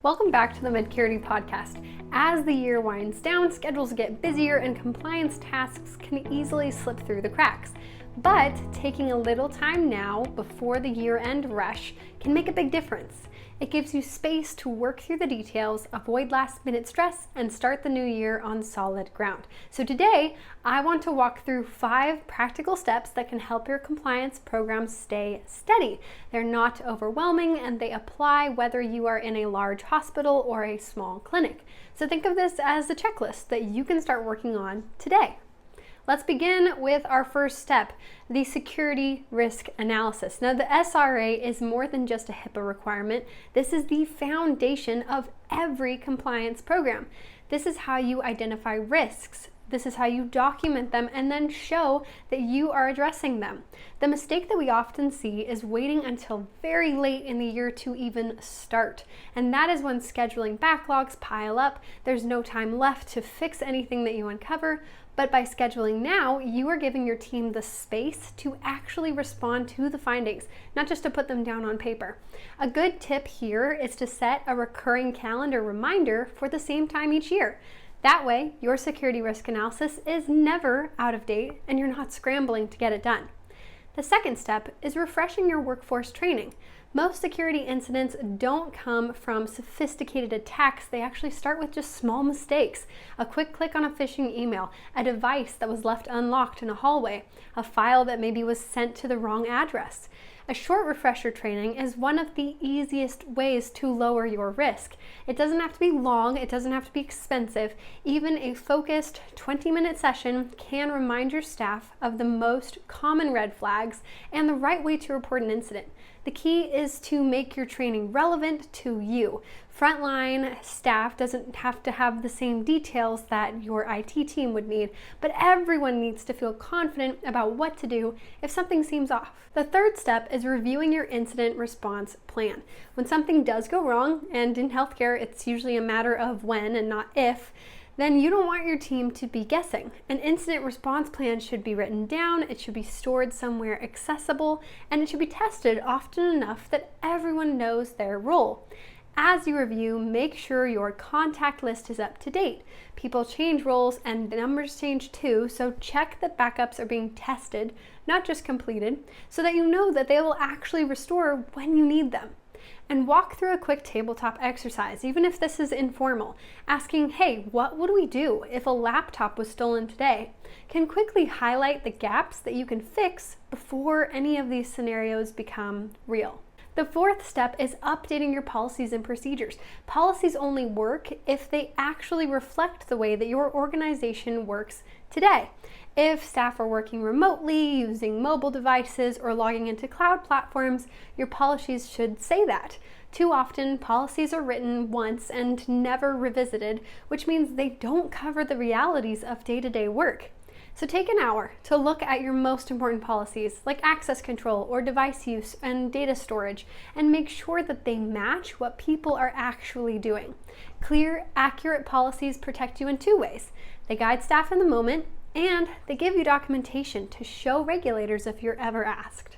Welcome back to the Medcurity podcast. As the year winds down, schedules get busier and compliance tasks can easily slip through the cracks. But taking a little time now before the year-end rush can make a big difference. It gives you space to work through the details, avoid last-minute stress, and start the new year on solid ground. So today, I want to walk through 5 practical steps that can help your compliance program stay steady. They're not overwhelming and they apply whether you are in a large hospital or a small clinic. So think of this as a checklist that you can start working on today. Let's begin with our first step, the security risk analysis. Now, the SRA is more than just a HIPAA requirement. This is the foundation of every compliance program. This is how you identify risks. This is how you document them and then show that you are addressing them. The mistake that we often see is waiting until very late in the year to even start. And that is when scheduling backlogs pile up. There's no time left to fix anything that you uncover. But by scheduling now, you are giving your team the space to actually respond to the findings, not just to put them down on paper. A good tip here is to set a recurring calendar reminder for the same time each year. That way, your security risk analysis is never out of date and you're not scrambling to get it done. The second step is refreshing your workforce training. Most security incidents don't come from sophisticated attacks. They actually start with just small mistakes. A quick click on a phishing email, a device that was left unlocked in a hallway, a file that maybe was sent to the wrong address. A short refresher training is one of the easiest ways to lower your risk. It doesn't have to be long, it doesn't have to be expensive. Even a focused 20-minute session can remind your staff of the most common red flags and the right way to report an incident. The key is to make your training relevant to you. Frontline staff doesn't have to have the same details that your IT team would need, but everyone needs to feel confident about what to do if something seems off. The third step is reviewing your incident response plan. When something does go wrong, and in healthcare it's usually a matter of when and not if, then you don't want your team to be guessing. An incident response plan should be written down, it should be stored somewhere accessible, and it should be tested often enough that everyone knows their role. As you review, make sure your contact list is up to date. People change roles and the numbers change too, so check that backups are being tested, not just completed, so that you know that they will actually restore when you need them. And walk through a quick tabletop exercise, even if this is informal, asking, hey, what would we do if a laptop was stolen today? Can quickly highlight the gaps that you can fix before any of these scenarios become real. The fourth step is updating your policies and procedures. Policies only work if they actually reflect the way that your organization works today. If staff are working remotely, using mobile devices, or logging into cloud platforms, your policies should say that. Too often, policies are written once and never revisited, which means they don't cover the realities of day-to-day work. So take an hour to look at your most important policies, like access control or device use and data storage, and make sure that they match what people are actually doing. Clear, accurate policies protect you in 2 ways. They guide staff in the moment, and they give you documentation to show regulators if you're ever asked.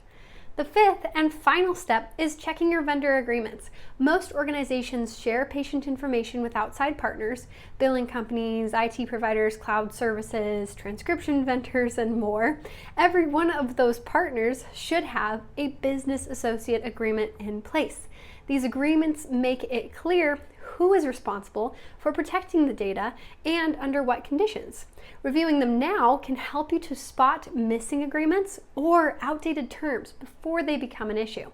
The fifth and final step is checking your vendor agreements. Most organizations share patient information with outside partners, billing companies, IT providers, cloud services, transcription vendors, and more. Every one of those partners should have a business associate agreement in place. These agreements make it clear who is responsible for protecting the data and under what conditions. Reviewing them now can help you to spot missing agreements or outdated terms before they become an issue.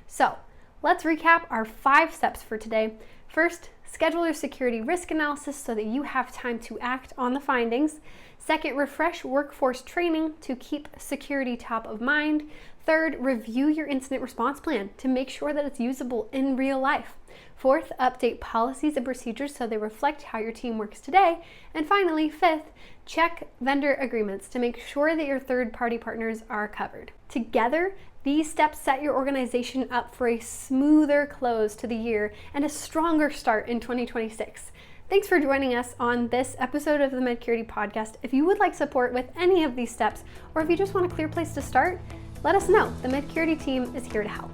So, let's recap our 5 steps for today. First, schedule your security risk analysis so that you have time to act on the findings. Second, refresh workforce training to keep security top of mind. Third, review your incident response plan to make sure that it's usable in real life. Fourth, update policies and procedures so they reflect how your team works today. And finally, fifth, check vendor agreements to make sure that your third-party partners are covered. Together, these steps set your organization up for a smoother close to the year and a stronger start in 2026. Thanks for joining us on this episode of the Medcurity podcast. If you would like support with any of these steps, or if you just want a clear place to start, let us know. The Medcurity team is here to help.